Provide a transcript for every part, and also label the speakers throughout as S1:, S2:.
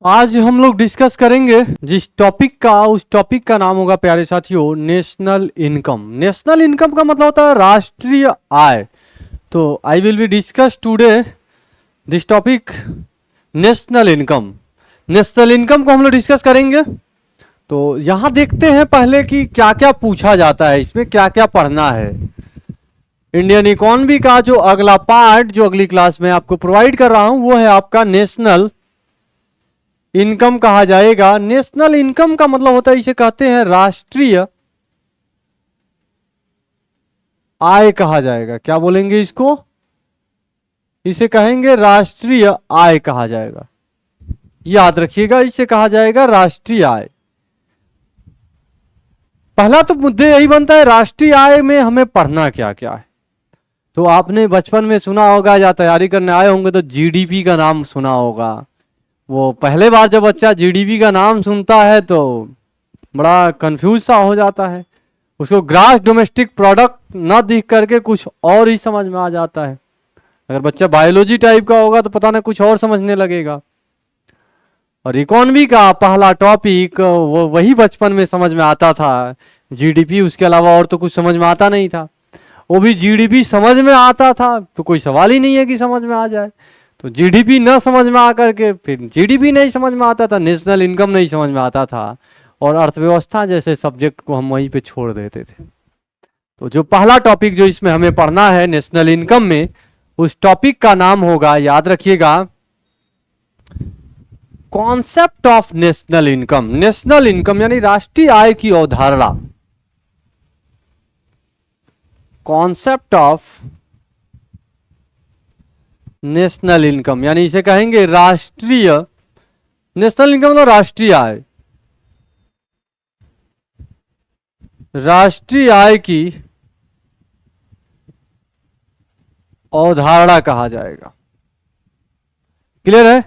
S1: आज हम लोग डिस्कस करेंगे जिस टॉपिक का, उस टॉपिक का नाम होगा प्यारे साथियों नेशनल इनकम। नेशनल इनकम का मतलब होता है राष्ट्रीय आय। तो I will be discuss today this topic national income. National income को हम लोग डिस्कस करेंगे। तो यहाँ देखते हैं पहले कि क्या क्या पूछा जाता है, इसमें क्या क्या पढ़ना है। इंडियन इकोनॉमी का जो अगला पार्ट जो अगली क्लास में आपको प्रोवाइड कर रहा हूं वो है आपका नेशनल इनकम कहा जाएगा। नेशनल इनकम का मतलब होता है, इसे कहते हैं राष्ट्रीय आय कहा जाएगा। क्या बोलेंगे इसको? इसे कहेंगे राष्ट्रीय आय कहा जाएगा। याद रखिएगा, इसे कहा जाएगा राष्ट्रीय आय। पहला तो मुद्दे यही बनता है राष्ट्रीय आय में हमें पढ़ना क्या क्या है। तो आपने बचपन में सुना होगा या तैयारी करने आए होंगे तो जीडीपी का नाम सुना होगा। वो पहले बार जब बच्चा जीडीपी का नाम सुनता है तो बड़ा कंफ्यूज सा हो जाता है। उसको ग्रास डोमेस्टिक प्रोडक्ट ना दिख करके कुछ और ही समझ में आ जाता है। अगर बच्चा बायोलॉजी टाइप का होगा तो पता नहीं कुछ और समझने लगेगा। और इकोनॉमी का पहला टॉपिक वो वही बचपन में समझ में आता था, जीडीपी। उसके अलावा और तो कुछ समझ में आता नहीं था। वो भी जीडीपी समझ में आता था तो कोई सवाल ही नहीं है कि समझ में आ जाए। तो जीडीपी ना समझ में आकर के फिर जीडीपी नहीं समझ में आता था, नेशनल इनकम नहीं समझ में आता था, और अर्थव्यवस्था जैसे सब्जेक्ट को हम वहीं पे छोड़ देते थे। तो जो पहला टॉपिक जो इसमें हमें पढ़ना है नेशनल इनकम में, उस टॉपिक का नाम होगा, याद रखिएगा, concept of national income. National income यानी राष्ट्रीय आय की अवधारणा। कॉन्सेप्ट ऑफ नेशनल इनकम यानी इसे कहेंगे राष्ट्रीय, नेशनल इनकम मतलब राष्ट्रीय आय। राष्ट्रीय आय की अवधारणा कहा जाएगा। क्लियर है?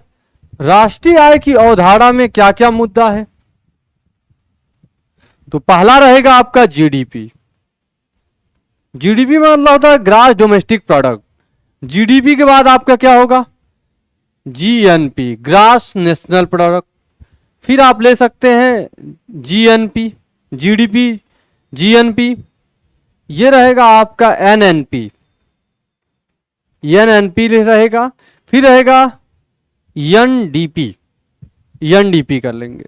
S1: राष्ट्रीय आय की अवधारणा में क्या क्या मुद्दा है? तो पहला रहेगा आपका जीडीपी। जीडीपी में मतलब होता है ग्रास डोमेस्टिक प्रोडक्ट। जीडीपी के बाद आपका क्या होगा? GNP, grass national product. फिर आप ले सकते हैं जीएनपी, जीडीपी, जीएनपी। ये रहेगा आपका एनएनपी, एनएनपी रहेगा। फिर रहेगा एनडीपी, एनडीपी कर लेंगे।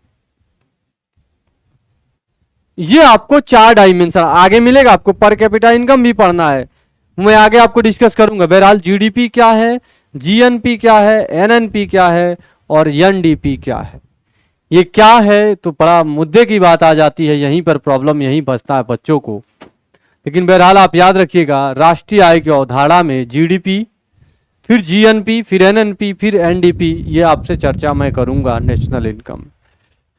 S1: ये आपको 4 डायमेंशन आगे मिलेगा। आपको पर कैपिटा इनकम भी पढ़ना है, मैं आगे आपको डिस्कस करूंगा। बहरहाल जीडीपी क्या है, जीएनपी क्या है, एनएनपी क्या है और एनडीपी क्या है, ये क्या है, तो बड़ा मुद्दे की बात आ जाती है। यहीं पर प्रॉब्लम यहीं फंसता है बच्चों को। लेकिन बहरहाल आप याद रखिएगा, राष्ट्रीय आय की अवधारणा में जीडीपी, फिर जीएनपी, फिर एनएनपी, फिर एनडीपी, ये आपसे चर्चा मैं करूंगा नेशनल इनकम।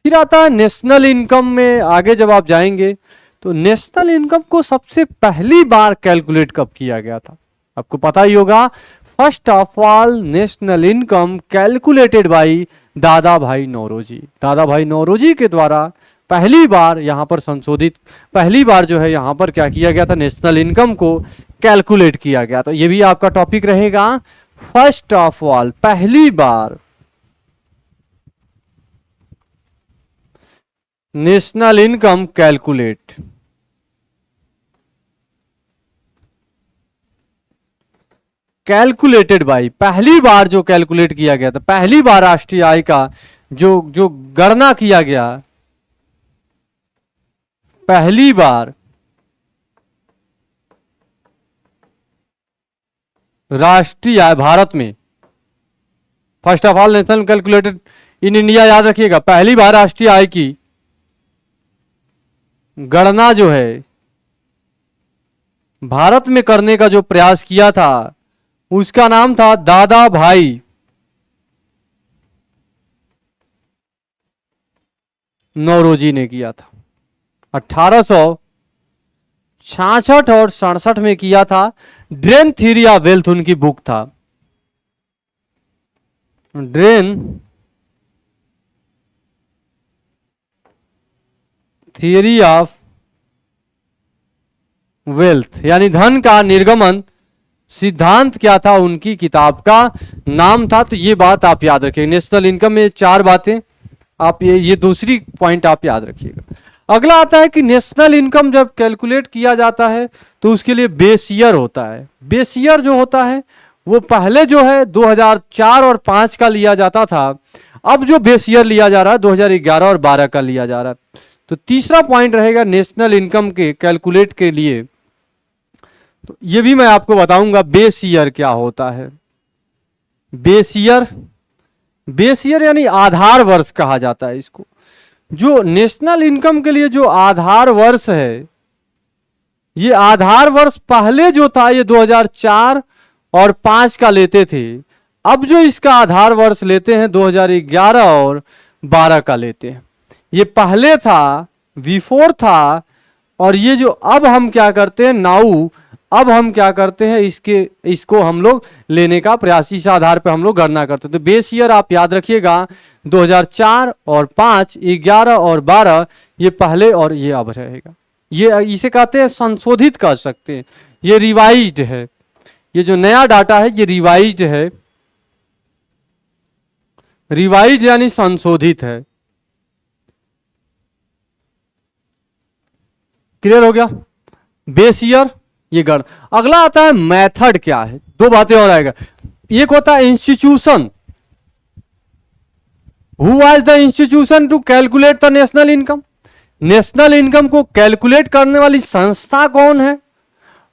S1: फिर आता है नेशनल इनकम में आगे जब आप जाएंगे तो नेशनल इनकम को सबसे पहली बार कैलकुलेट कब किया गया था? आपको पता ही होगा। First of all national income calculated by दादा भाई नौरोजी। दादा भाई नौरोजी के द्वारा पहली बार यहां पर संशोधित, पहली बार जो है यहां पर क्या किया गया था, नेशनल इनकम को कैलकुलेट किया गया। तो ये भी आपका टॉपिक रहेगा। फर्स्ट ऑफ ऑल, पहली बार national income calculate, calculated by, पहली बार जो कैलकुलेट किया गया था, पहली बार राष्ट्रीय आय का जो जो गणना किया गया, पहली बार राष्ट्रीय आय भारत में, first of all national calculated in India, याद रखिएगा, पहली बार राष्ट्रीय आय की गणना जो है भारत में करने का जो प्रयास किया था उसका नाम था दादा भाई नौरोजी ने किया था। 1866 और 67 में किया था। ड्रेन थ्योरी ऑफ वेल्थ उनकी बुक था। ड्रेन थियरी ऑफ वेल्थ यानी धन का निर्गमन सिद्धांत क्या था उनकी किताब का नाम था। तो ये बात आप याद रखिएगा, नेशनल इनकम में चार बातें आप ये दूसरी पॉइंट आप याद रखिएगा। अगला आता है कि नेशनल इनकम जब कैलकुलेट किया जाता है तो उसके लिए बेस ईयर होता है। बेस ईयर जो होता है वो पहले जो है 2004 और 5 का लिया जाता था, अब जो बेस ईयर लिया जा रहा है 2011 और 12 का लिया जा रहा है। तो तीसरा पॉइंट रहेगा नेशनल इनकम के कैलकुलेट के लिए, तो ये भी मैं आपको बताऊंगा बेस ईयर क्या होता है। बेस ईयर, बेस ईयर यानी आधार वर्ष कहा जाता है इसको। जो नेशनल इनकम के लिए जो आधार वर्ष है, ये आधार वर्ष पहले जो था ये 2004 और 5 का लेते थे, अब जो इसका आधार वर्ष लेते हैं 2011 और 12 का लेते हैं। ये पहले था, बिफोर था, और ये जो अब हम क्या करते हैं नाउ, अब हम क्या करते हैं इसको हम लोग लेने का प्रयास, इस आधार पे हम लोग गणना करते हैं। तो बेस ईयर आप याद रखिएगा 2004 और 5, 11 और 12 ये पहले और ये अब रहेगा। ये इसे कहते हैं संशोधित कर सकते हैं, ये रिवाइज्ड है। ये जो नया डाटा है ये रिवाइज्ड है, रिवाइज्ड यानी संशोधित है। क्लियर हो गया? बेस ईयर ये गण। अगला आता है मेथड क्या है, दो बातें और आएगा। एक होता है institution, who was the institution to calculate the national income, national income को कैलकुलेट करने वाली संस्था कौन है।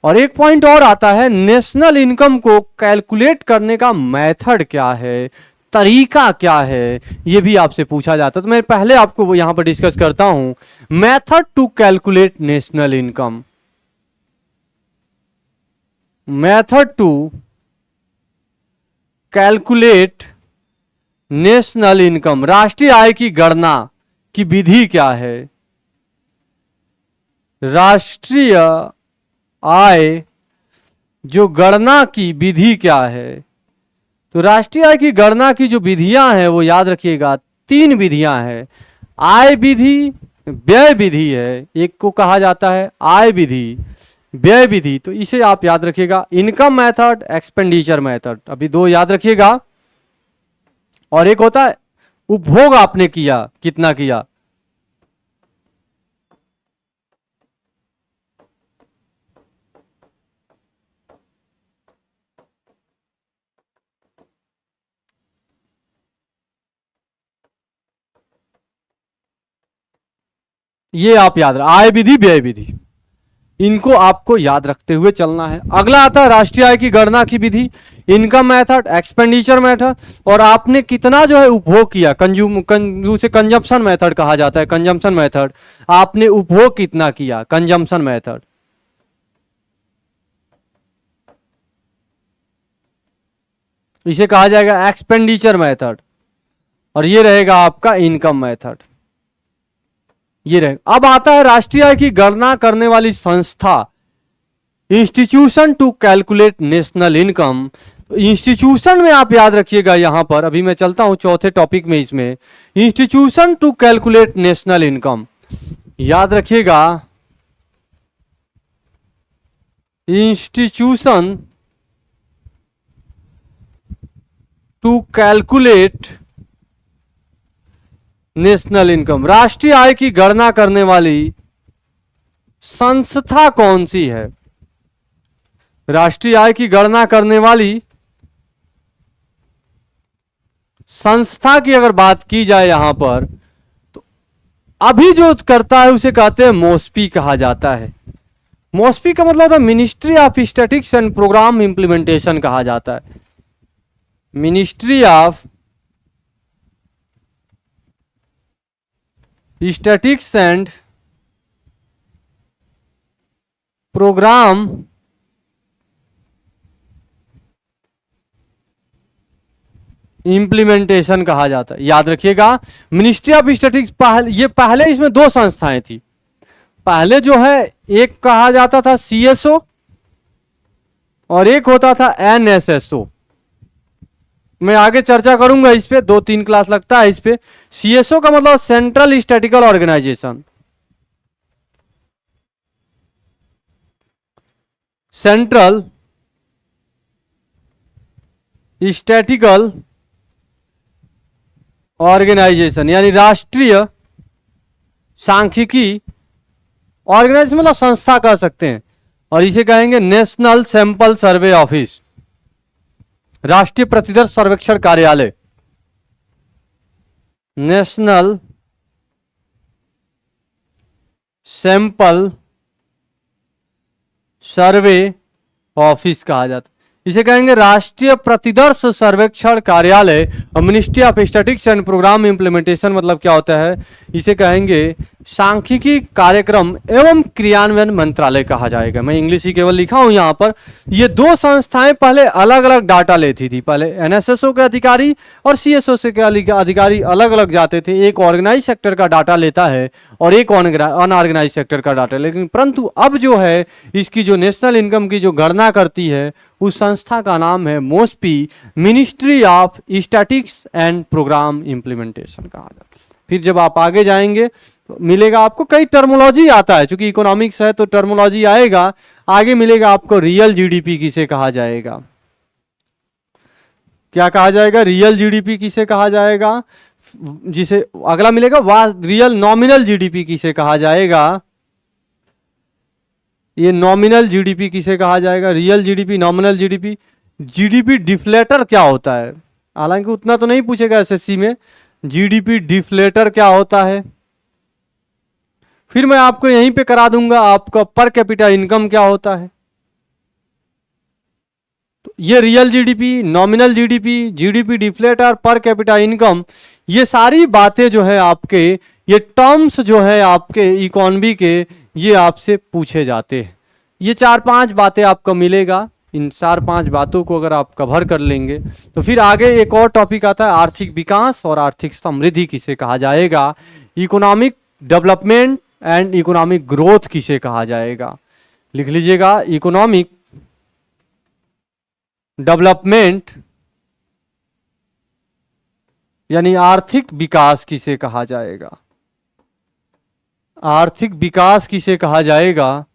S1: और एक पॉइंट और आता है नेशनल इनकम को कैलकुलेट करने का मेथड क्या है, तरीका क्या है, यह भी आपसे पूछा जाता है। तो मैं पहले आपको वो यहां पर डिस्कस करता हूं, method to calculate national income. Method to calculate national income, राष्ट्रीय आय की गणना की विधि क्या है। राष्ट्रीय आय जो गणना की विधि क्या है, तो राष्ट्रीय आय की गणना की जो विधियां हैं वो याद रखिएगा, तीन विधियां हैं। आय विधि, व्यय विधि है, एक को कहा जाता है आय विधि, व्यय विधि। तो इसे आप याद रखिएगा, इनकम मेथड, एक्सपेंडिचर मेथड, अभी दो याद रखिएगा। और एक होता है उपभोग आपने किया, कितना किया। ये आप याद रख, आय विधि, व्यय विधि, इनको आपको याद रखते हुए चलना है। अगला आता है राष्ट्रीय आय की गणना की विधि, इनकम मेथड, एक्सपेंडिचर मेथड, और आपने कितना जो है उपभोग किया, उसे कंजम्पशन मेथड कहा जाता है। कंजम्पशन मेथड, आपने उपभोग कितना किया, कंजम्पशन मेथड। इसे कहा जाएगा एक्सपेंडिचर मेथड, और ये रहेगा आपका इनकम मेथड, ये रहेगा। अब आता है राष्ट्रीय आय की गणना करने वाली संस्था, institution to calculate national income. Institution में आप याद रखिएगा, यहां पर अभी मैं चलता हूं चौथे टॉपिक में, इसमें institution to calculate national income याद रखिएगा। Institution to calculate national income, राष्ट्रीय आय की गणना करने वाली संस्था कौन सी है। राष्ट्रीय आय की गणना करने वाली संस्था की अगर बात की जाए यहां पर, तो अभी जो करता है उसे कहते हैं मोस्पी कहा जाता है। मोस्पी का मतलब होता है ministry of statistics and programme implementation कहा जाता है। Ministry of statistics and programme implementation कहा जाता है, याद रखिएगा। मिनिस्ट्री ऑफ स्टैटिस्टिक्स, ये पहले इसमें दो संस्थाएं थी। पहले जो है एक कहा जाता था सीएसओ और एक होता था एनएसएसओ। मैं आगे चर्चा करूंगा इस पे, 2-3 क्लास लगता है इस पे। सीएसओ का मतलब central statistical organisation, central statistical organisation, यानी राष्ट्रीय सांख्यिकी ऑर्गेनाइजेशन मतलब संस्था कह सकते हैं, और इसे कहेंगे नेशनल सैंपल सर्वे ऑफिस, राष्ट्रीय प्रतिदर्श सर्वेक्षण कार्यालय, नेशनल सैंपल सर्वे ऑफिस कहा जाता है। इसे कहेंगे राष्ट्रीय प्रतिदर्श सर्वेक्षण कार्यालय। Ministry of statistics and programme implementation मतलब क्या होता है, इसे कहेंगे सांख्यिकी कार्यक्रम एवं क्रियान्वयन मंत्रालय कहा जाएगा। मैं इंग्लिश ही केवल लिखा हूं यहां पर। ये दो संस्थाएं पहले अलग अलग डाटा लेती थी, पहले एनएसएसओ के अधिकारी और सीएसओ से के अधिकारी अलग अलग जाते थे। एक ऑर्गेनाइज सेक्टर का डाटा लेता है और एक अनऑर्गेनाइज सेक्टर का डाटा, लेकिन परंतु अब जो है इसकी जो नेशनल इनकम की जो गणना करती है उस संस्था का नाम है MoSPI, ministry of statistics and programme implementation कहा जाता है। फिर जब आप आगे जाएंगे तो मिलेगा आपको कई टर्मोलॉजी आता है, क्योंकि इकोनॉमिक्स है तो टर्मोलॉजी आएगा। आगे मिलेगा आपको रियल जीडीपी किसे कहा जाएगा, क्या कहा जाएगा, रियल जीडीपी किसे कहा जाएगा, जिसे अगला मिलेगा रियल नॉमिनल जीडीपी किसे कहा जाएगा, ये नॉमिनल जीडीपी किसे कहा जाएगा, real GDP, nominal GDP. GDP deflator क्या होता है, हालांकि उतना तो नहीं पूछेगा एसएससी में, जीडीपी डिफ्लेटर क्या होता है। फिर मैं आपको यहीं पे करा दूंगा आपका पर कैपिटा इनकम क्या होता है। तो ये real GDP, nominal GDP, GDP deflator, per capita income, ये सारी बातें जो है आपके, ये टर्म्स जो है आपके इकोनॉमी के, ये आपसे पूछे जाते हैं। ये 4-5 बातें आपको मिलेगा। इन 4-5 बातों को अगर आप कवर कर लेंगे तो फिर आगे एक और टॉपिक आता है आर्थिक विकास और आर्थिक समृद्धि किसे कहा जाएगा, economic development and economic growth किसे कहा जाएगा। लिख लीजिएगा, इकोनॉमिक डेवलपमेंट यानी आर्थिक विकास किसे कहा जाएगा, आर्थिक विकास किसे कहा जाएगा।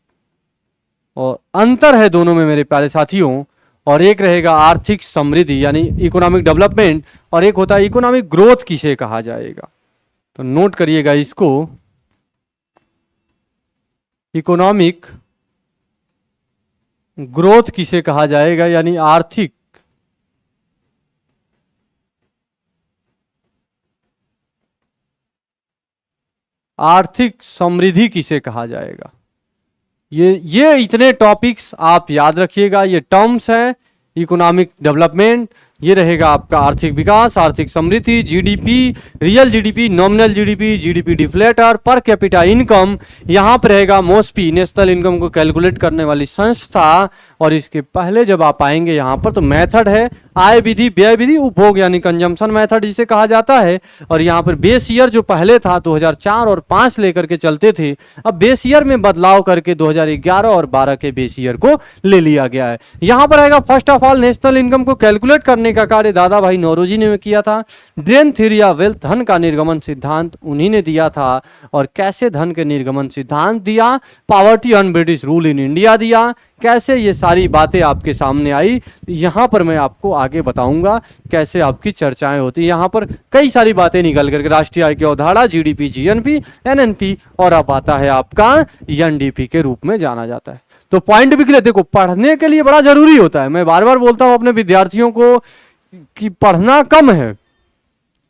S1: और अंतर है दोनों में मेरे प्यारे साथियों, और एक रहेगा आर्थिक समृद्धि यानी इकोनॉमिक डेवलपमेंट, और एक होता है इकोनॉमिक ग्रोथ किसे कहा जाएगा। तो नोट करिएगा इसको, इकोनॉमिक ग्रोथ किसे कहा जाएगा यानी आर्थिक समृद्धि किसे कहा जाएगा। ये इतने टॉपिक्स आप याद रखिएगा। ये टर्म्स है इकोनॉमिक डेवलपमेंट, ये रहेगा आपका आर्थिक विकास, आर्थिक समृद्धि, GDP, real GDP, nominal GDP, GDP deflator, per capita income. यहाँ पर रहेगा मोस्पी, नेशनल इनकम को कैलकुलेट करने वाली संस्था। और इसके पहले जब आप आएंगे यहाँ पर तो मेथड है आय विधि, व्यय विधि, उपभोग यानी कंजम्पशन मेथड जिसे कहा जाता है। और यहाँ पर बेस ईयर जो पहले था 2004 और 5 लेकर के चलते थे, अब बेस ईयर में बदलाव करके 2011 और 12 के बेस ईयर को ले लिया गया है। यहाँ पर आएगा first of all national income को कैलकुलेट करने का कार्य दादा भाई नौरोजी ने किया था। ड्रेन थ्योरी या वेल्थ, धन का निर्गमन सिद्धांत उन्हीं ने दिया था। और कैसे धन के निर्गमन सिद्धांत दिया, poverty and British rule in India दिया, कैसे ये सारी बातें आपके सामने आई। यहाँ पर मैं आपको आगे बताऊंगा कैसे आपकी चर्चाएं होती। यहाँ पर कई सारी बातें निकल करके राष्ट्रीय आय की अवधारणा, जीडीपी, जीएनपी, एनएनपी, और अब आता है आपका एनडीपी के रूप में जाना जाता है। तो पॉइंट भी क्लियर, देखो पढ़ने के लिए बड़ा जरूरी होता है। मैं बार बार बोलता हूं अपने विद्यार्थियों को कि पढ़ना कम है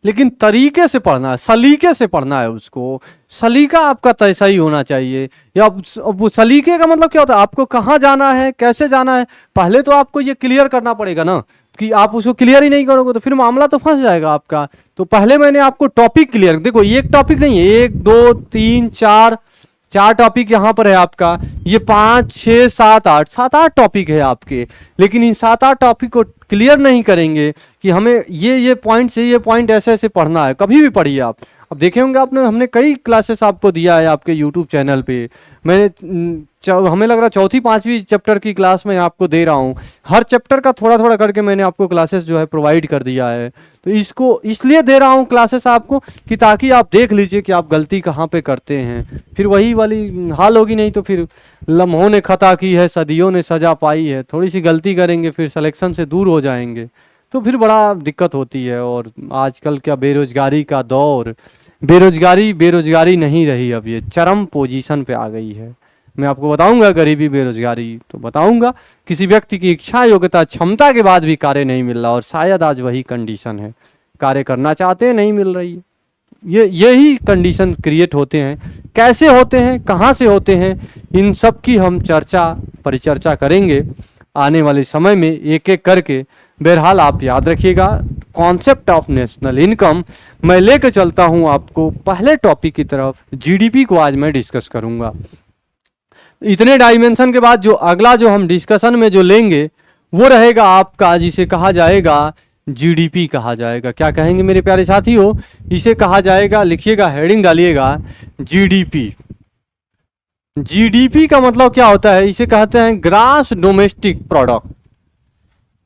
S1: लेकिन तरीके से पढ़ना है, सलीके से पढ़ना है। उसको सलीका आपका तैसा ही होना चाहिए। या अब सलीके का मतलब क्या होता है, आपको कहाँ जाना है, कैसे जाना है, पहले तो आपको ये क्लियर करना पड़ेगा ना। कि आप उसको क्लियर ही नहीं करोगे तो फिर मामला तो फंस जाएगा आपका। तो पहले मैंने आपको टॉपिक क्लियर, देखो एक टॉपिक नहीं है, 1 2 3 4 टॉपिक यहाँ पर है आपका। ये 5 6 7 8 7-8 टॉपिक है आपके। लेकिन इन 7-8 टॉपिक को क्लियर नहीं करेंगे कि हमें ये पॉइंट से ये पॉइंट ऐसे ऐसे पढ़ना है, कभी भी पढ़िए आप। अब देखे होंगे आपने, हमने कई क्लासेस आपको दिया है आपके यूट्यूब चैनल पे। हमें लग रहा है 4वीं-5वीं चैप्टर की क्लास में आपको दे रहा हूँ। हर चैप्टर का थोड़ा थोड़ा करके मैंने आपको क्लासेस जो है प्रोवाइड कर दिया है। तो इसको इसलिए दे रहा हूँ क्लासेस आपको कि ताकि आप देख लीजिए कि आप गलती कहाँ पे करते हैं। फिर वही वाली हाल होगी, नहीं तो फिर लम्हों ने खता की है, सदियों ने सजा पाई है। थोड़ी सी गलती करेंगे फिर सिलेक्शन से दूर हो जाएंगे। तो फिर बड़ा दिक्कत होती है। और आजकल क्या बेरोजगारी का दौर, बेरोजगारी नहीं रही, अब ये चरम पोजीशन पे आ गई है। मैं आपको बताऊंगा गरीबी बेरोजगारी तो बताऊंगा, किसी व्यक्ति की इच्छा योग्यता क्षमता के बाद भी कार्य नहीं मिल रहा, और शायद आज वही कंडीशन है, कार्य करना चाहते हैं नहीं मिल रही है। यही कंडीशन क्रिएट होते हैं। कैसे होते हैं, कहाँ से होते हैं, इन सब की हम परिचर्चा करेंगे आने वाले समय में एक एक करके। बहरहाल आप याद रखिएगा, कॉन्सेप्ट ऑफ नेशनल इनकम मैं लेकर चलता हूं आपको पहले टॉपिक की तरफ। जीडीपी को आज मैं डिस्कस करूंगा। इतने डायमेंशन के बाद जो अगला जो हम डिस्कशन में जो लेंगे वो रहेगा आपका, जिसे कहा जाएगा जीडीपी कहा जाएगा। क्या कहेंगे मेरे प्यारे साथियों, इसे कहा जाएगा, लिखिएगा, हेडिंग डालिएगा, जीडीपी। जीडीपी का मतलब क्या होता है, इसे कहते हैं ग्रास डोमेस्टिक प्रोडक्ट।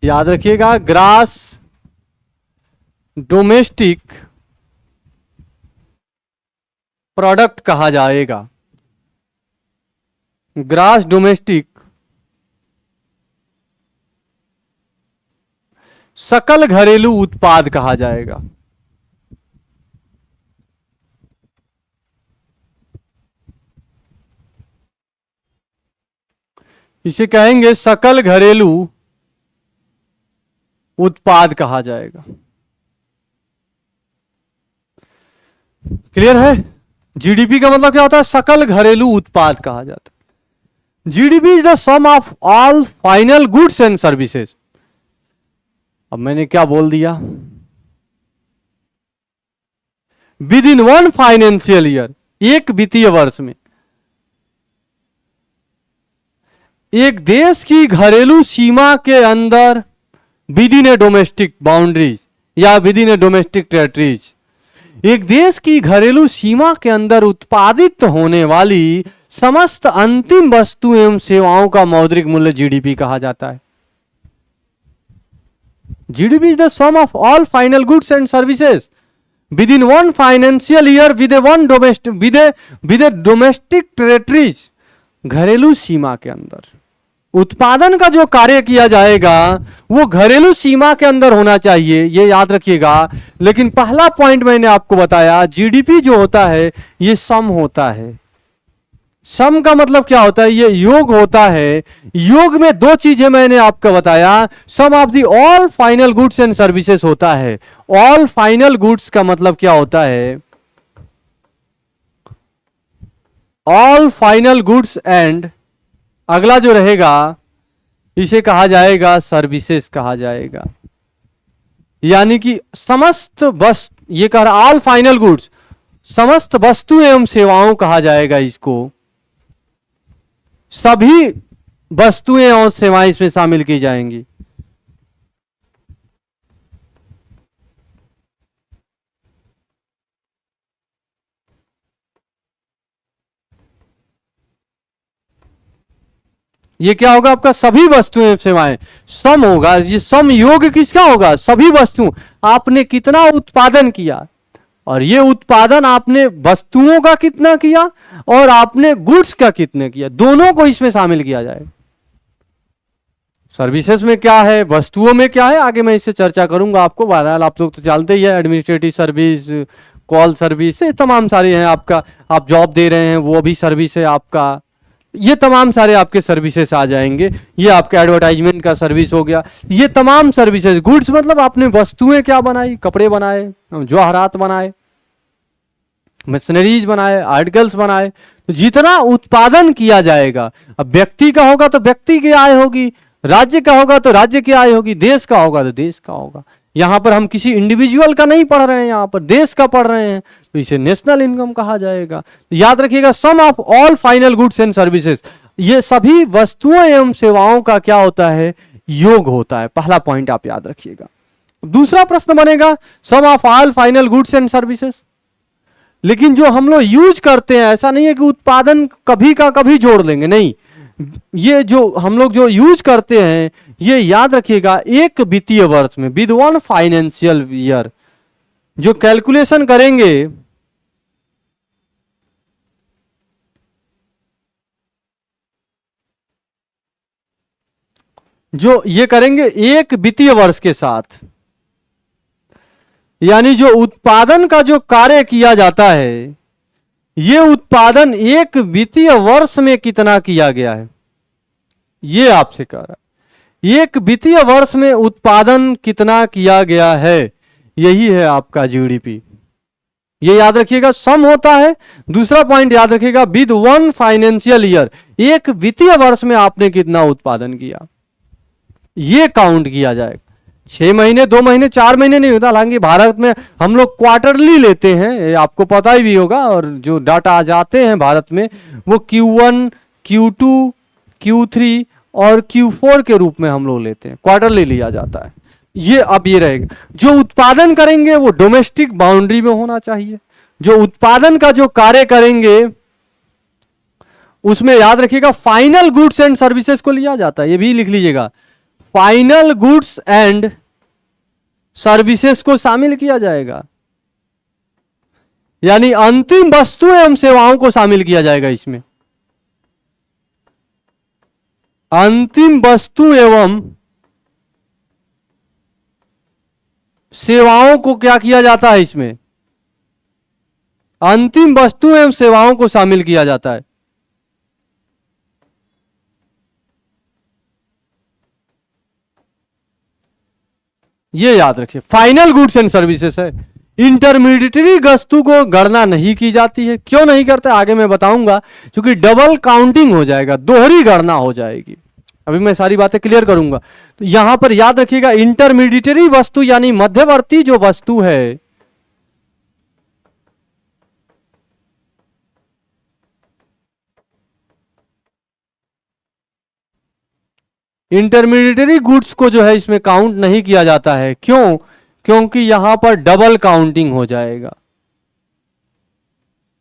S1: याद रखिएगा, ग्रास डोमेस्टिक प्रोडक्ट कहा जाएगा, ग्रास डोमेस्टिक सकल घरेलू उत्पाद कहा जाएगा। इसे कहेंगे सकल घरेलू उत्पाद कहा जाएगा। क्लियर है? जीडीपी का मतलब क्या होता है, सकल घरेलू उत्पाद कहा जाता है। GDP is the sum of all final goods and services. अब मैंने क्या बोल दिया, within one financial year, एक वित्तीय वर्ष में, एक देश की घरेलू सीमा के अंदर, within a domestic boundaries या within a domestic territories, एक देश की घरेलू सीमा के अंदर उत्पादित होने वाली समस्त अंतिम वस्तु एवं सेवाओं का मौद्रिक मूल्य जीडीपी कहा जाता है। GDP is the sum of all final goods and services within one financial year with a domestic territories, घरेलू सीमा के अंदर उत्पादन का जो कार्य किया जाएगा वो घरेलू सीमा के अंदर होना चाहिए, ये याद रखिएगा। लेकिन पहला पॉइंट मैंने आपको बताया, जीडीपी जो होता है ये सम होता है। सम का मतलब क्या होता है, ये योग होता है। योग में दो चीजें मैंने आपको बताया, sum of the all final goods and services होता है। ऑल फाइनल गुड्स का मतलब क्या होता है, ऑल फाइनल गुड्स एंड अगला जो रहेगा इसे कहा जाएगा सर्विसेज कहा जाएगा। यानी कि समस्त वस्तु, ये कह रहा ऑल फाइनल गुड्स, समस्त वस्तु एवं सेवाओं कहा जाएगा इसको। सभी वस्तुएं और सेवाएं इसमें शामिल की जाएंगी। ये क्या होगा आपका, सभी वस्तुएं सेवाएं, सम होगा। ये सम योग किसका होगा, सभी वस्तु, आपने कितना उत्पादन किया, और ये उत्पादन आपने वस्तुओं का कितना किया और आपने गुड्स का कितने किया, दोनों को इसमें शामिल किया जाए। सर्विसेज में क्या है, वस्तुओं में क्या है, आगे मैं इससे चर्चा करूंगा आपको। बहरहाल आप लोग तो जानते ही है, एडमिनिस्ट्रेटिव सर्विस, कॉल सर्विस, तमाम सारे हैं। आपका आप जॉब दे रहे हैं वो भी सर्विस है आपका, ये तमाम सारे आपके सर्विसेज आ जाएंगे। ये आपका एडवर्टाइजमेंट का सर्विस हो गया, ये तमाम सर्विसेज। गुड्स मतलब आपने वस्तुएं क्या बनाई, कपड़े बनाए, जवाहरात बनाए, मशीनरीज बनाए, आर्टिकल्स बनाए, तो जितना उत्पादन किया जाएगा, अब व्यक्ति का होगा तो व्यक्ति की आय होगी, राज्य का होगा तो राज्य की आय होगी, देश का होगा तो देश का होगा। यहां पर हम किसी इंडिविजुअल का नहीं पढ़ रहे हैं, यहां पर देश का पढ़ रहे हैं, तो इसे नेशनल इनकम कहा जाएगा। याद रखिएगा, sum of all final goods and services, ये सभी वस्तुओं एवं सेवाओं का क्या होता है, योग होता है। पहला पॉइंट आप याद रखिएगा। दूसरा प्रश्न बनेगा, sum of all final goods and services, लेकिन जो हम लोग यूज करते हैं, ऐसा नहीं है कि उत्पादन कभी का कभी जोड़ लेंगे, नहीं। ये जो हम लोग जो यूज करते हैं, ये याद रखिएगा, एक वित्तीय वर्ष में, विद वन फाइनेंशियल ईयर, जो कैलकुलेशन करेंगे, जो ये करेंगे एक वित्तीय वर्ष के साथ, यानी जो उत्पादन का जो कार्य किया जाता है, ये उत्पादन एक वित्तीय वर्ष में कितना किया गया है, ये आपसे कह रहा है। एक वित्तीय वर्ष में उत्पादन कितना किया गया है, यही है आपका जीडीपी। ये याद रखिएगा, सम होता है। दूसरा पॉइंट याद रखिएगा, विद वन फाइनेंशियल ईयर, एक वित्तीय वर्ष में आपने कितना उत्पादन किया, ये काउंट किया जाएगा। 6 महीने, 2 महीने, 4 महीने नहीं होता। हालांकि भारत में हम लोग क्वार्टरली लेते हैं, ये आपको पता ही भी होगा। और जो डाटा आ जाते हैं भारत में, वो Q1, Q2, Q3 और Q4 के रूप में हम लोग लेते हैं, क्वार्टरली लिया जाता है। ये अब ये रहेगा, जो उत्पादन करेंगे वो डोमेस्टिक बाउंड्री में होना चाहिए। जो उत्पादन का जो कार्य करेंगे उसमें याद रखिएगा फाइनल गुड्स एंड सर्विसेज को लिया जाता है, ये भी लिख लीजिएगा। फाइनल गुड्स एंड सर्विसेज को शामिल किया जाएगा, यानी अंतिम वस्तु एवं सेवाओं को शामिल किया जाएगा इसमें। अंतिम वस्तु एवं सेवाओं को क्या किया जाता है इसमें, अंतिम वस्तु एवं सेवाओं को शामिल किया जाता है। ये याद रखिए, फाइनल गुड्स एंड सर्विसेज है। इंटरमीडिएटरी वस्तु को गणना नहीं की जाती है। क्यों नहीं करते आगे मैं बताऊंगा, क्योंकि डबल काउंटिंग हो जाएगा, दोहरी गणना हो जाएगी। अभी मैं सारी बातें क्लियर करूंगा। तो यहां पर याद रखिएगा, इंटरमीडिएटरी वस्तु यानी मध्यवर्ती जो वस्तु है, इंटरमीडिएटरी गुड्स को जो है इसमें काउंट नहीं किया जाता है। क्यों? क्योंकि यहां पर डबल काउंटिंग हो जाएगा।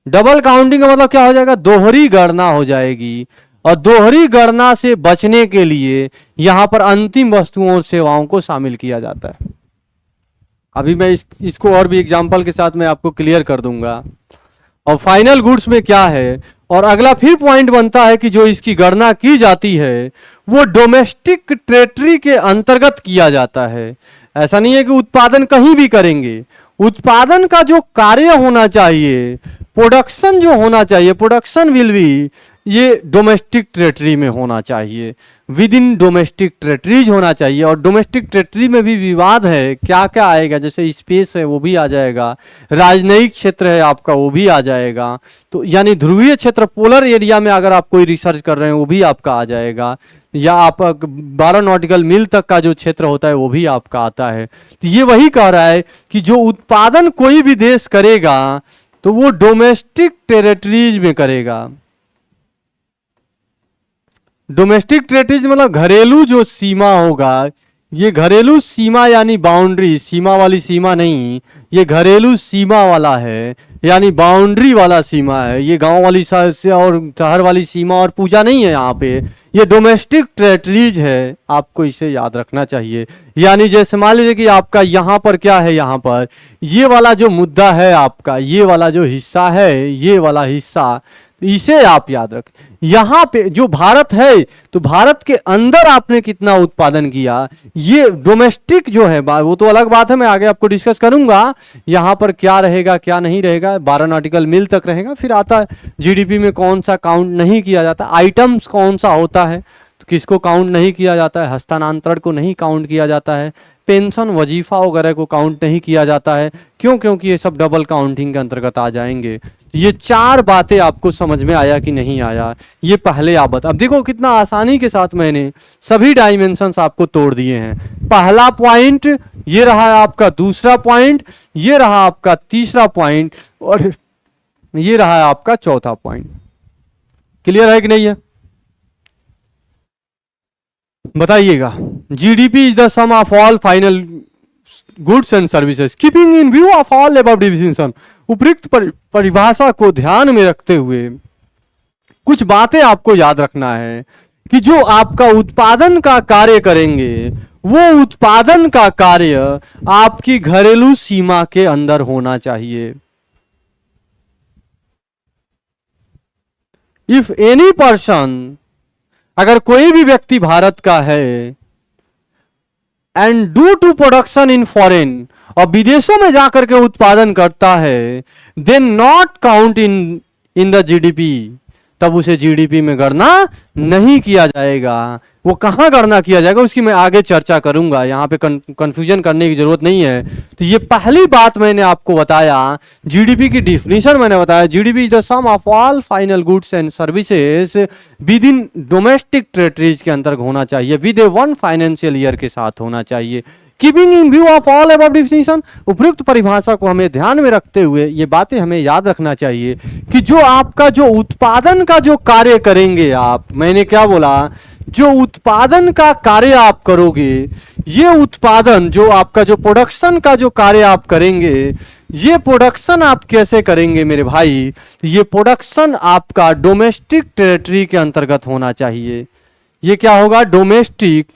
S1: डबल काउंटिंग का मतलब क्या हो जाएगा, दोहरी गणना हो जाएगी। और दोहरी गणना से बचने के लिए यहां पर अंतिम वस्तुओं और सेवाओं को शामिल किया जाता है। अभी मैं इसको और भी एग्जांपल के साथ मैं आपको क्लियर कर दूंगा। और फाइनल गुड्स में क्या है, और अगला फिर पॉइंट बनता है कि जो इसकी गणना की जाती है वो डोमेस्टिक टेरिटरी के अंतर्गत किया जाता है। ऐसा नहीं है कि उत्पादन कहीं भी करेंगे, उत्पादन का जो कार्य होना चाहिए, प्रोडक्शन जो होना चाहिए, प्रोडक्शन विल बी, ये डोमेस्टिक टेरिटरी में होना चाहिए, विद इन डोमेस्टिक टेरिटरीज होना चाहिए। और डोमेस्टिक टेरिटरी में भी विवाद है, क्या क्या आएगा, जैसे स्पेस है वो भी आ जाएगा, राजनयिक क्षेत्र है आपका वो भी आ जाएगा। तो यानी ध्रुवीय क्षेत्र, पोलर एरिया में अगर आप कोई रिसर्च कर रहे हैं वो भी आपका आ जाएगा, या आप 12 नॉटिकल मील तक का जो क्षेत्र होता है वो भी आपका आता है। तो ये वही कह रहा है कि जो उत्पादन कोई भी देश करेगा तो वो डोमेस्टिक टेरिटरीज में करेगा। डोमेस्टिक टेरिटरीज मतलब घरेलू जो सीमा होगा, ये घरेलू सीमा यानी बाउंड्री, सीमा वाली सीमा नहीं, ये घरेलू सीमा वाला है, यानी बाउंड्री वाला सीमा है। ये गांव वाली और शहर वाली सीमा और पूजा नहीं है यहाँ पे, ये डोमेस्टिक टेरिटरीज है। आपको इसे याद रखना चाहिए। यानी जैसे मान लीजिए कि आपका यहाँ पर क्या है, यहाँ पर ये वाला जो मुद्दा है आपका, ये वाला जो हिस्सा है, ये वाला हिस्सा, इसे आप याद रखें। यहां पे जो भारत है, तो भारत के अंदर आपने कितना उत्पादन किया, ये डोमेस्टिक जो है, वो तो अलग बात है, मैं आगे आपको डिस्कस करूंगा। यहां पर क्या रहेगा क्या नहीं रहेगा, 12 नॉटिकल मील तक रहेगा। फिर आता है जीडीपी में कौन सा काउंट नहीं किया जाता, आइटम्स कौन सा होता है, तो किसको काउंट नहीं किया जाता है, हस्तांतरण को नहीं काउंट किया जाता है, पेंशन वजीफा वगैरह को काउंट नहीं किया जाता है। क्यों? क्योंकि ये सब डबल काउंटिंग के अंतर्गत आ जाएंगे। ये 4 बातें आपको समझ में आया कि नहीं आया, ये पहले आप बता। अब देखो कितना आसानी के साथ मैंने सभी डायमेंशंस आपको तोड़ दिए हैं। पहला पॉइंट ये रहा आपका, दूसरा पॉइंट ये रहा आपका, तीसरा पॉइंट, और ये रहा आपका चौथा पॉइंट। क्लियर है कि नहीं है, बताइएगा। GDP is the sum of all final goods and services keeping in view of all above definition. उपयुक्त परिभाषा को ध्यान में रखते हुए कुछ बातें आपको याद रखना है कि जो आपका उत्पादन का कार्य करेंगे वो उत्पादन का कार्य आपकी घरेलू सीमा के अंदर होना चाहिए। इफ एनी पर्सन, अगर कोई भी व्यक्ति भारत का है, and due to production in foreign, और विदेशों में जाकर के उत्पादन करता है, then not count in the GDP, तब उसे जीडीपी में गणना नहीं किया जाएगा। वो कहाँ गणना किया जाएगा उसकी मैं आगे चर्चा करूंगा, यहाँ पे कंफ्यूजन करने की जरूरत नहीं है। तो ये पहली बात मैंने आपको बताया, जीडीपी की डिफिनीशन मैंने बताया, GDP is the sum of all final goods and services within domestic territories के अंतर्गत होना चाहिए, विद ए 1 फाइनेंशियल ईयर के साथ होना चाहिए। Keeping in view of all above definition, उपयुक्त परिभाषा को हमें ध्यान में रखते हुए ये बातें हमें याद रखना चाहिए कि जो आपका जो उत्पादन का जो कार्य करेंगे आप, मैंने क्या बोला, जो उत्पादन का कार्य आप करोगे, ये उत्पादन जो आपका जो प्रोडक्शन का जो कार्य आप करेंगे, ये प्रोडक्शन आप कैसे करेंगे मेरे भाई, ये प्रोडक्शन आपका डोमेस्टिक टेरिटरी के अंतर्गत होना चाहिए। ये क्या होगा, डोमेस्टिक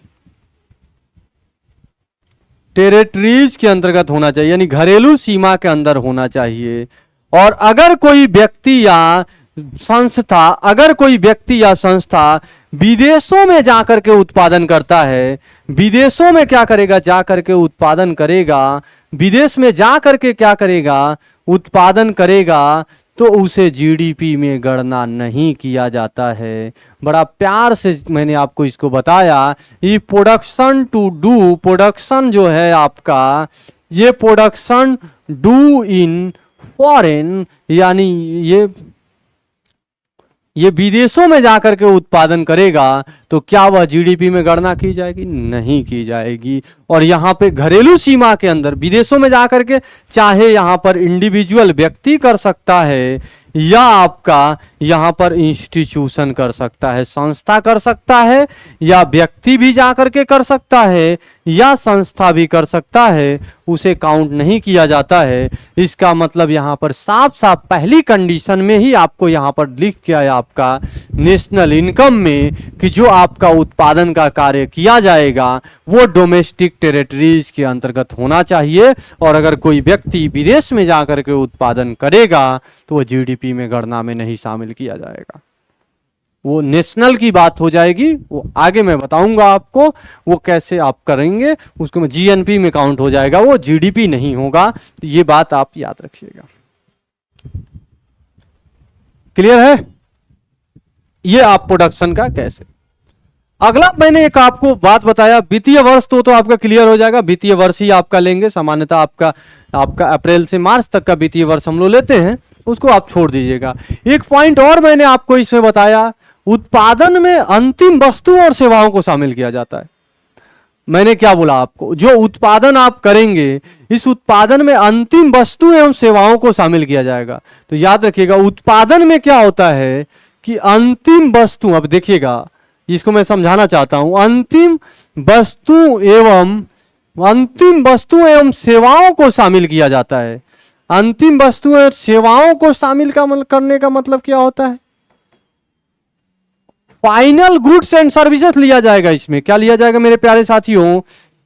S1: टेरिटरीज के अंतर्गत होना चाहिए, यानी घरेलू सीमा के अंदर होना चाहिए। और अगर कोई व्यक्ति या संस्था, अगर कोई व्यक्ति या संस्था विदेशों में जाकर के उत्पादन करता है, विदेशों में क्या करेगा, जाकर के उत्पादन करेगा, विदेश में जाकर के क्या करेगा, उत्पादन करेगा, तो उसे जीडीपी में गणना नहीं किया जाता है। बड़ा प्यार से मैंने आपको इसको बताया। ये प्रोडक्शन टू डू, प्रोडक्शन जो है आपका, ये प्रोडक्शन डू इन फॉरेन, यानी ये विदेशों में जाकर के उत्पादन करेगा, तो क्या वह जीडीपी में गणना की जाएगी, नहीं की जाएगी। और यहाँ पे घरेलू सीमा के अंदर विदेशों में जाकर के चाहे यहाँ पर इंडिविजुअल व्यक्ति कर सकता है, या आपका यहाँ पर इंस्टीट्यूशन कर सकता है, संस्था कर सकता है, या व्यक्ति भी जाकर के कर सकता है, या संस्था भी कर सकता है, उसे काउंट नहीं किया जाता है। इसका मतलब यहाँ पर साफ साफ पहली कंडीशन में ही आपको यहाँ पर लिख के आया आपका नेशनल इनकम में कि जो आपका उत्पादन का कार्य किया जाएगा वो डोमेस्टिक टेरिटरीज के अंतर्गत होना चाहिए। और अगर कोई व्यक्ति विदेश में जाकर के उत्पादन करेगा तो वो जीडीपी में गणना में नहीं शामिल किया जाएगा, वो नेशनल की बात हो जाएगी। वो आगे मैं बताऊंगा आपको वो कैसे आप करेंगे, उसको में जीएनपी में काउंट हो जाएगा, वो जीडीपी नहीं होगा। तो ये बात आप याद रखिएगा। क्लियर है? ये आप प्रोडक्शन का कैसे। अगला मैंने एक आपको बात बताया, वित्तीय वर्ष तो आपका क्लियर हो जाएगा, वित्तीय वर्ष ही आपका लेंगे। सामान्यतः आपका अप्रैल से मार्च तक का वित्तीय वर्ष हम लोग लेते हैं, उसको आप छोड़ दीजिएगा। एक पॉइंट और मैंने आपको इसमें बताया, उत्पादन में अंतिम वस्तु और सेवाओं को शामिल किया जाता है। मैंने क्या बोला आपको, जो उत्पादन आप करेंगे इस उत्पादन में अंतिम वस्तु एवं सेवाओं को शामिल किया जाएगा। तो याद रखिएगा उत्पादन में क्या होता है कि अंतिम वस्तु, अब देखिएगा इसको मैं समझाना चाहता हूं, अंतिम वस्तु एवं सेवाओं को शामिल किया जाता है। अंतिम वस्तु और सेवाओं को शामिल करने का मतलब क्या होता है, फाइनल गुड्स एंड सर्विसेज लिया जाएगा। इसमें क्या लिया जाएगा मेरे प्यारे साथियों,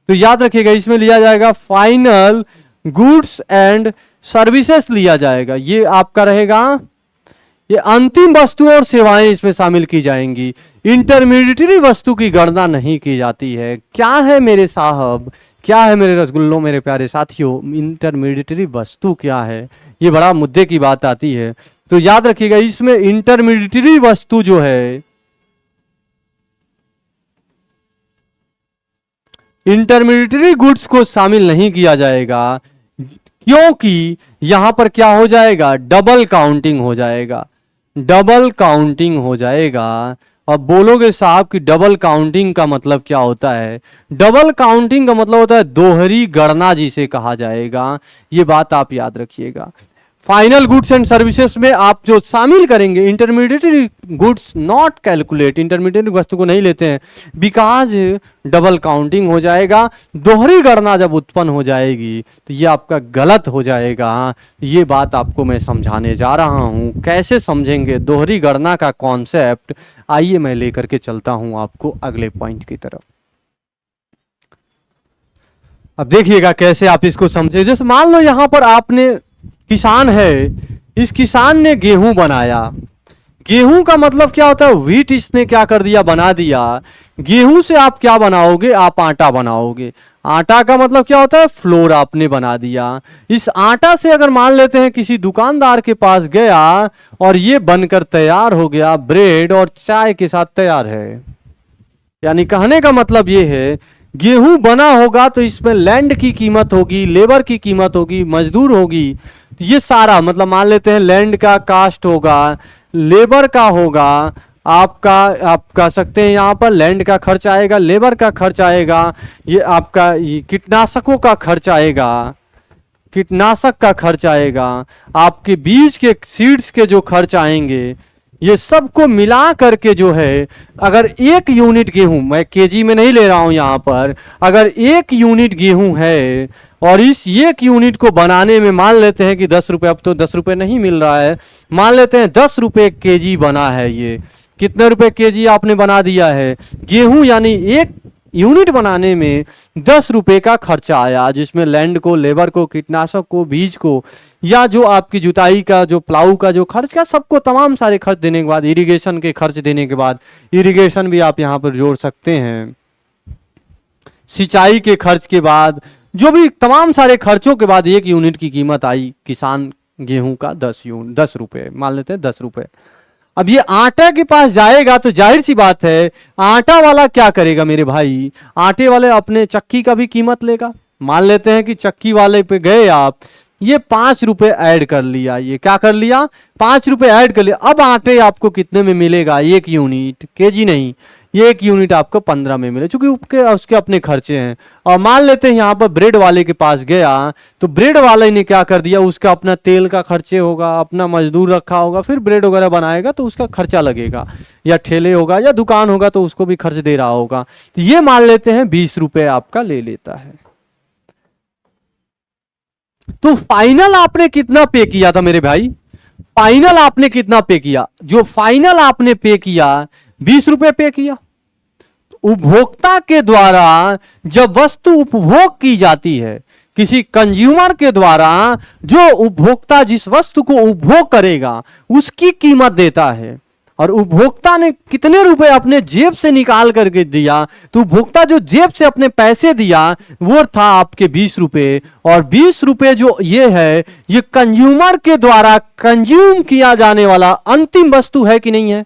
S1: तो याद रखिएगा इसमें लिया जाएगा फाइनल गुड्स एंड सर्विसेज लिया जाएगा। ये आपका रहेगा, ये अंतिम वस्तु और सेवाएं इसमें शामिल की जाएंगी। इंटरमीडिएटरी वस्तु की गणना नहीं की जाती है। क्या है मेरे साहब, क्या है मेरे रसगुल्लों, मेरे प्यारे साथियों, इंटरमीडिएटरी वस्तु क्या है, ये बड़ा मुद्दे की बात आती है। तो याद रखिएगा इसमें इंटरमीडिएटरी वस्तु जो है, इंटरमीडिएटरी गुड्स को शामिल नहीं किया जाएगा, क्योंकि यहां पर क्या हो जाएगा, डबल काउंटिंग हो जाएगा, डबल काउंटिंग हो जाएगा। अब बोलोगे साहब कि डबल काउंटिंग का मतलब क्या होता है, डबल काउंटिंग का मतलब होता है दोहरी गणना जिसे कहा जाएगा। ये बात आप याद रखिएगा। फाइनल गुड्स एंड सर्विसेज में आप जो शामिल करेंगे, intermediary goods not calculate, intermediary वस्तु को नहीं लेते हैं, बिकॉज डबल काउंटिंग हो जाएगा। दोहरी गणना जब उत्पन्न हो जाएगी तो ये आपका गलत हो जाएगा। ये बात आपको मैं समझाने जा रहा हूं, कैसे समझेंगे दोहरी गणना का कॉन्सेप्ट। आइए मैं लेकर के चलता हूं आपको अगले पॉइंट की तरफ। अब देखिएगा कैसे आप इसको समझे। जैसे मान लो यहां पर आपने, किसान है, इस किसान ने गेहूं बनाया। गेहूं का मतलब क्या होता है, व्हीट इसने क्या कर दिया, बना दिया। गेहूं से आप क्या बनाओगे, आप आटा बनाओगे। आटा का मतलब क्या होता है, फ्लोर आपने बना दिया। इस आटा से अगर मान लेते हैं किसी दुकानदार के पास गया और ये बनकर तैयार हो गया, ब्रेड और चाय के साथ तैयार है। यानी कहने का मतलब ये है, गेहूं बना होगा तो इसमें लैंड की कीमत होगी, लेबर की कीमत होगी, मजदूर होगी, ये सारा मतलब मान लेते हैं लैंड का कास्ट होगा, लेबर का होगा, आपका आप कह सकते हैं यहाँ पर लैंड का खर्च आएगा, लेबर का खर्च आएगा, ये आपका कीटनाशकों का खर्च आएगा, कीटनाशक का खर्च आएगा, आपके बीज के सीड्स के जो खर्च आएंगे, ये सबको मिला करके जो है, अगर 1 यूनिट गेहूं, मैं केजी में नहीं ले रहा हूं यहाँ पर, अगर 1 यूनिट गेहूं है और इस 1 यूनिट को बनाने में मान लेते हैं कि 10 रुपये, अब तो 10 रुपये नहीं मिल रहा है, मान लेते हैं 10 रुपये केजी बना है। ये कितने रुपए केजी आपने बना दिया है गेहूं, यानी 1 यूनिट बनाने में 10 रुपए का खर्चा आया, जिसमें लैंड को, लेबर को, कीटनाशक को, बीज को, या जो आपकी जुताई का, जो प्लाऊ का जो खर्च का, सबको तमाम सारे खर्च देने के बाद, इरिगेशन के खर्च देने के बाद, इरिगेशन भी आप यहाँ पर जोड़ सकते हैं, सिंचाई के खर्च के बाद, जो भी तमाम सारे खर्चों के बाद 1 यूनिट की कीमत आई किसान गेहूं का 10 रुपए, मान लेते हैं 10 रुपए। अब ये आटा के पास जाएगा तो जाहिर सी बात है आटा वाला क्या करेगा मेरे भाई, आटे वाले अपने चक्की का भी कीमत लेगा। मान लेते हैं कि चक्की वाले पे गए आप, ये 5 रुपए ऐड कर लिया, ये क्या कर लिया, 5 रुपए ऐड कर लिया। अब आटे आपको कितने में मिलेगा, 1 यूनिट, केजी नहीं, ये 1 यूनिट आपको 15 में मिले, चूंकि उसके अपने खर्चे हैं। और मान लेते हैं यहाँ पर ब्रेड वाले के पास गया तो ब्रेड वाले ने क्या कर दिया, उसका अपना तेल का खर्चे होगा, अपना मजदूर रखा होगा, फिर ब्रेड वगैरह बनाएगा तो उसका खर्चा लगेगा, या ठेले होगा या दुकान होगा तो उसको भी खर्च दे रहा होगा। तो ये मान लेते हैं 20 रुपए आपका ले लेता है। तो फाइनल आपने कितना पे किया था मेरे भाई, फाइनल आपने कितना पे किया, जो फाइनल आपने पे किया 20 रुपए पे किया। उपभोक्ता के द्वारा जब वस्तु उपभोग की जाती है, किसी कंज्यूमर के द्वारा जो उपभोक्ता जिस वस्तु को उपभोग करेगा उसकी कीमत देता है, और उपभोक्ता ने कितने रुपए अपने जेब से निकाल करके दिया, तो उपभोक्ता जो जेब से अपने पैसे दिया वो था आपके 20 रुपए, और 20 रुपए जो ये है ये कंज्यूमर के द्वारा कंज्यूम किया जाने वाला अंतिम वस्तु है कि नहीं है,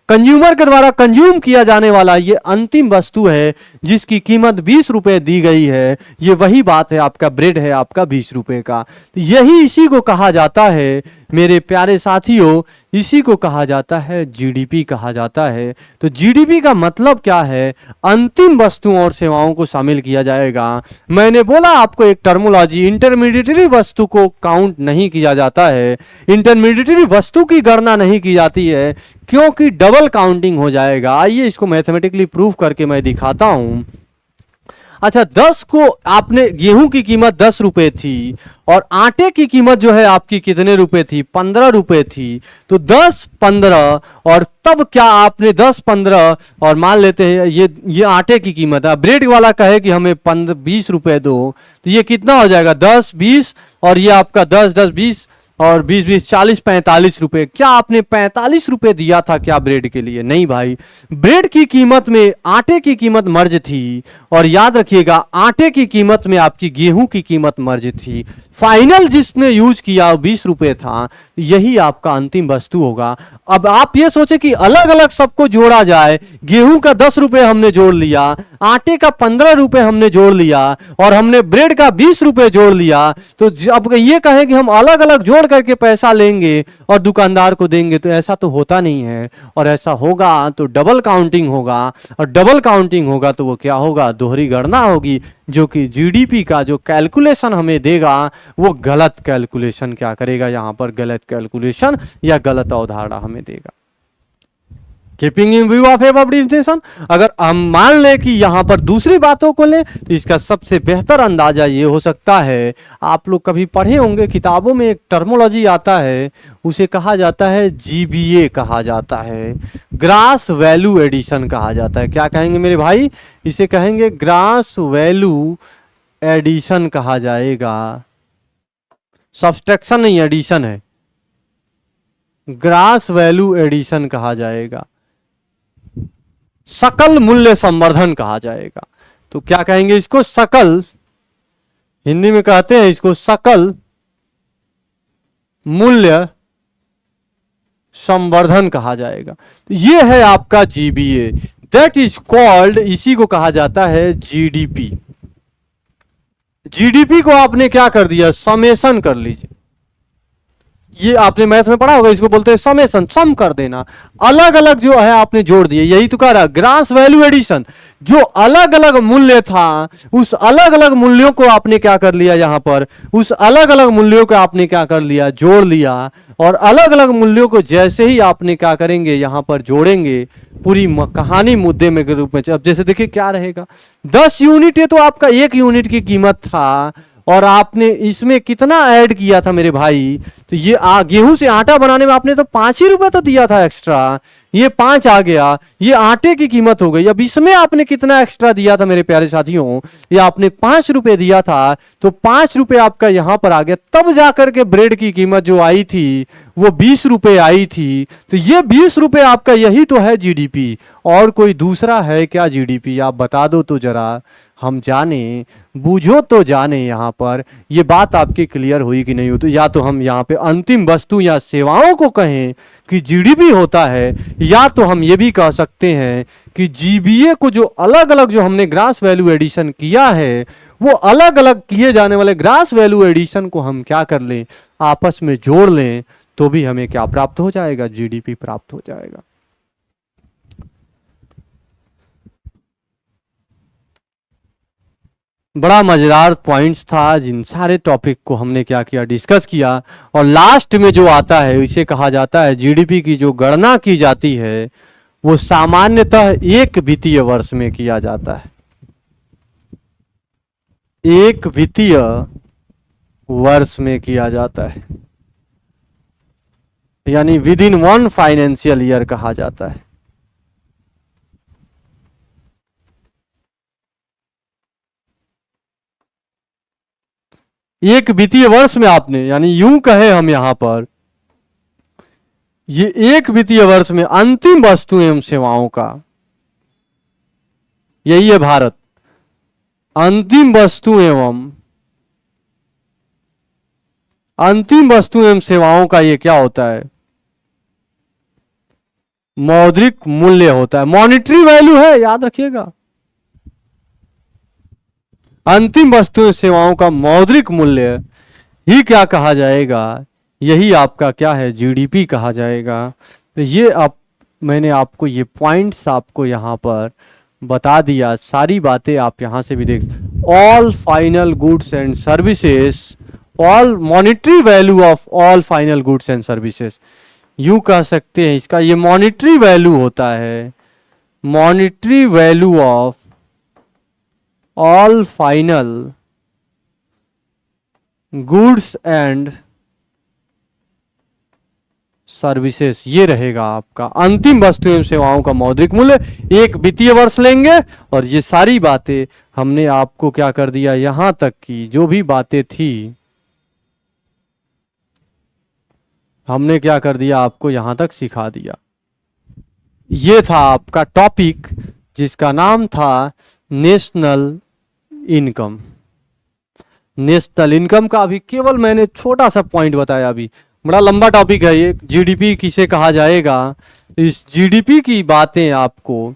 S1: कंज्यूमर के द्वारा कंज्यूम किया जाने वाला ये अंतिम वस्तु है जिसकी कीमत 20 रुपए दी गई है। ये वही बात है, आपका ब्रेड है आपका 20 रुपए का। यही इसी को कहा जाता है मेरे प्यारे साथियों, इसी को कहा जाता है जीडीपी कहा जाता है। तो जीडीपी का मतलब क्या है, अंतिम वस्तुओं और सेवाओं को शामिल किया जाएगा। मैंने बोला आपको एक टर्मोलॉजी, इंटरमीडिएटरी वस्तु को काउंट नहीं किया जाता है, इंटरमीडिएटरी वस्तु की गणना नहीं की जाती है, क्योंकि डबल काउंटिंग हो जाएगा। आइए इसको मैथमेटिकली प्रूव करके मैं दिखाता हूं। अच्छा, 10 को आपने, गेहूं की कीमत 10 रुपए थी और आटे की कीमत जो है आपकी कितने रुपए थी, 15 रुपए थी। तो 10 15 और तब क्या आपने 10 15 और मान लेते हैं ये आटे की कीमत है, ब्रेड वाला कहे कि हमें 20 रुपए दो, तो ये कितना हो जाएगा 10 20 और ये आपका 10 10 20 और 20 20 40 45 रुपए। क्या आपने 45 रुपए दिया था क्या ब्रेड के लिए? नहीं भाई, ब्रेड की कीमत में आटे की कीमत मर्ज थी, और याद रखिएगा आटे की कीमत में आपकी गेहूं की कीमत मर्ज थी। फाइनल जिसने यूज किया 20 रुपए था, यही आपका अंतिम वस्तु होगा। अब आप ये सोचे कि अलग अलग सबको जोड़ा जाए, गेहूं का 10 रुपए हमने जोड़ लिया, आटे का 15 रुपए हमने जोड़ लिया और हमने ब्रेड का 20 रुपए जोड़ लिया, तो अब ये कहें कि हम अलग अलग जोड़ करके पैसा लेंगे और दुकानदार को देंगे, तो ऐसा तो होता नहीं है। और ऐसा होगा तो डबल काउंटिंग होगा, और डबल काउंटिंग होगा तो वो क्या होगा, दोहरी गणना होगी, जो कि जीडीपी का जो कैलकुलेशन हमें देगा वो गलत कैलकुलेशन क्या करेगा, यहां पर गलत कैलकुलेशन या गलत अवधारणा हमें देगा। Keeping in view of above definition, अगर हम मान लें कि यहां पर दूसरी बातों को लें तो इसका सबसे बेहतर अंदाजा ये हो सकता है, आप लोग कभी पढ़े होंगे किताबों में एक टर्मोलॉजी आता है, उसे कहा जाता है जीबीए कहा जाता है, ग्रास वैल्यू एडिशन कहा जाता है। क्या कहेंगे मेरे भाई, इसे कहेंगे ग्रास वैल्यू एडिशन कहा जाएगा, सब्सट्रैक्शन नहीं एडिशन है, ग्रास वैल्यू एडिशन कहा जाएगा, सकल मूल्य संवर्धन कहा जाएगा। तो क्या कहेंगे इसको? सकल, हिंदी में कहते हैं इसको सकल मूल्य संवर्धन कहा जाएगा। तो ये है आपका जीबीए, दैट इज कॉल्ड, इसी को कहा जाता है जीडीपी। जीडीपी को आपने क्या कर दिया? समेशन कर लीजिए। ये आपने मैथ में पढ़ा होगा, इसको बोलते हैं समेशन, सम कर देना। अलग अलग जो है आपने जोड़ दिए, यही तो कह रहा ग्रास वैल्यू एडिशन। जो अलग अलग मूल्य था उस अलग अलग मूल्यों को आपने क्या कर लिया, यहां पर उस अलग अलग मूल्यों को आपने क्या कर लिया? जोड़ लिया। और अलग अलग मूल्यों को जैसे ही आपने क्या करेंगे, यहां पर जोड़ेंगे, पूरी कहानी मुद्दे में के रूप में। अब जैसे देखिए क्या रहेगा, 10 यूनिट है तो आपका 1 यूनिट की कीमत था, और आपने इसमें कितना ऐड किया था मेरे भाई? तो ये गेहूं से आटा बनाने में आपने तो 5 ही रुपए तो दिया था एक्स्ट्रा, ये 5 आ गया, ये आटे की कीमत हो गई। अब इसमें आपने कितना एक्स्ट्रा दिया था मेरे प्यारे साथियों? ये आपने 5 रुपए दिया था, तो 5 रुपए आपका यहां पर आ गया। तब जाकर के ब्रेड की कीमत जो आई थी वो 20 रुपए आई थी। तो ये 20 रुपए आपका, यही तो है जीडीपी। और कोई दूसरा है क्या जीडीपी? आप बता दो तो जरा, हम जाने, बूझो तो जाने। यहां पर ये बात आपकी क्लियर हुई कि नहीं हुई? तो या तो हम यहां पे अंतिम वस्तु या सेवाओं को कहें कि जीडीपी होता है, या तो हम ये भी कह सकते हैं कि जीबीए को जो अलग अलग जो हमने ग्रास वैल्यू एडिशन किया है, वो अलग अलग किए जाने वाले ग्रास वैल्यू एडिशन को हम क्या कर लें? आपस में जोड़ लें, तो भी हमें क्या प्राप्त हो जाएगा? जीडीपी प्राप्त हो जाएगा। बड़ा मजेदार पॉइंट्स था, जिन सारे टॉपिक को हमने क्या किया? डिस्कस किया। और लास्ट में जो आता है इसे कहा जाता है, जीडीपी की जो गणना की जाती है वो सामान्यतः एक वित्तीय वर्ष में किया जाता है। एक वित्तीय वर्ष में किया जाता है, यानी विद इन 1 फाइनेंशियल ईयर कहा जाता है। एक वित्तीय वर्ष में आपने, यानी यूं कहे हम यहां पर, ये एक वित्तीय वर्ष में अंतिम वस्तु एवं सेवाओं का, यही है भारत, अंतिम वस्तु एवं सेवाओं का ये क्या होता है? मौद्रिक मूल्य होता है। मॉनिटरी वैल्यू है, याद रखिएगा। अंतिम वस्तु एवं सेवाओं का मौद्रिक मूल्य ही क्या कहा जाएगा? यही आपका क्या है? जीडीपी कहा जाएगा। तो ये मैंने आपको ये पॉइंट्स आपको यहां पर बता दिया, सारी बातें आप यहां से भी देख। All final goods and services, all monetary value of all final goods and services, यूं कह सकते हैं इसका। ये मॉनिटरी वैल्यू होता है, monetary value of all final goods and services, ये रहेगा आपका अंतिम वस्तु एवं सेवाओं का मौद्रिक मूल्य। एक वित्तीय वर्ष लेंगे, और ये सारी बातें हमने आपको क्या कर दिया, यहां तक की जो भी बातें थी हमने क्या कर दिया, आपको यहां तक सिखा दिया। ये था आपका टॉपिक, जिसका नाम था नेशनल इनकम। नेशनल इनकम का अभी केवल मैंने छोटा सा पॉइंट बताया। अभी बड़ा लंबा टॉपिक है ये, जीडीपी किसे कहा जाएगा। इस जीडीपी की बातें आपको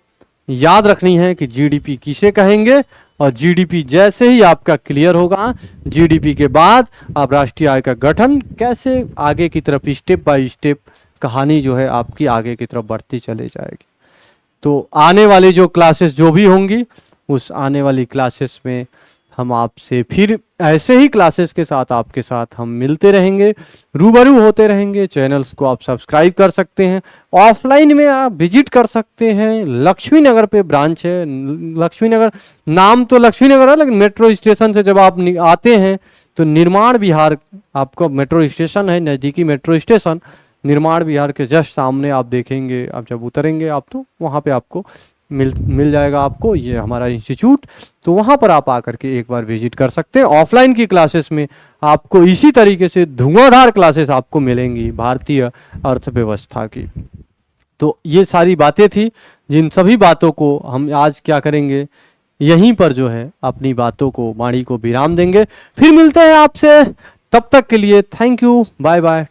S1: याद रखनी है कि जीडीपी किसे कहेंगे, और जीडीपी जैसे ही आपका क्लियर होगा, जीडीपी के बाद आप राष्ट्रीय आय का गठन कैसे आगे की तरफ स्टेप बाय स्टेप कहानी जो है आपकी आगे की तरफ बढ़ती चले जाएगी। तो आने वाली जो क्लासेस जो भी होंगी, उस आने वाली क्लासेस में हम आपसे फिर ऐसे ही क्लासेस के साथ आपके साथ हम मिलते रहेंगे, रूबरू होते रहेंगे। चैनल्स को आप सब्सक्राइब कर सकते हैं, ऑफलाइन में आप विजिट कर सकते हैं। लक्ष्मी नगर पे ब्रांच है। लक्ष्मी नगर नाम तो लक्ष्मी नगर है, लेकिन मेट्रो स्टेशन से जब आप आते हैं तो निर्माण विहार आपको मेट्रो स्टेशन है, नज़दीकी मेट्रो स्टेशन निर्माण विहार के जस्ट सामने आप देखेंगे। आप जब उतरेंगे आप तो वहाँ पे आपको मिल जाएगा आपको ये हमारा इंस्टीट्यूट। तो वहाँ पर आप आकर के एक बार विजिट कर सकते हैं। ऑफलाइन की क्लासेस में आपको इसी तरीके से धुआंधार क्लासेस आपको मिलेंगी भारतीय अर्थव्यवस्था की। तो ये सारी बातें थी, जिन सभी बातों को हम आज क्या करेंगे, यहीं पर जो है अपनी बातों को, वाणी को विराम देंगे। फिर मिलते हैं आपसे, तब तक के लिए थैंक यू, बाय बाय।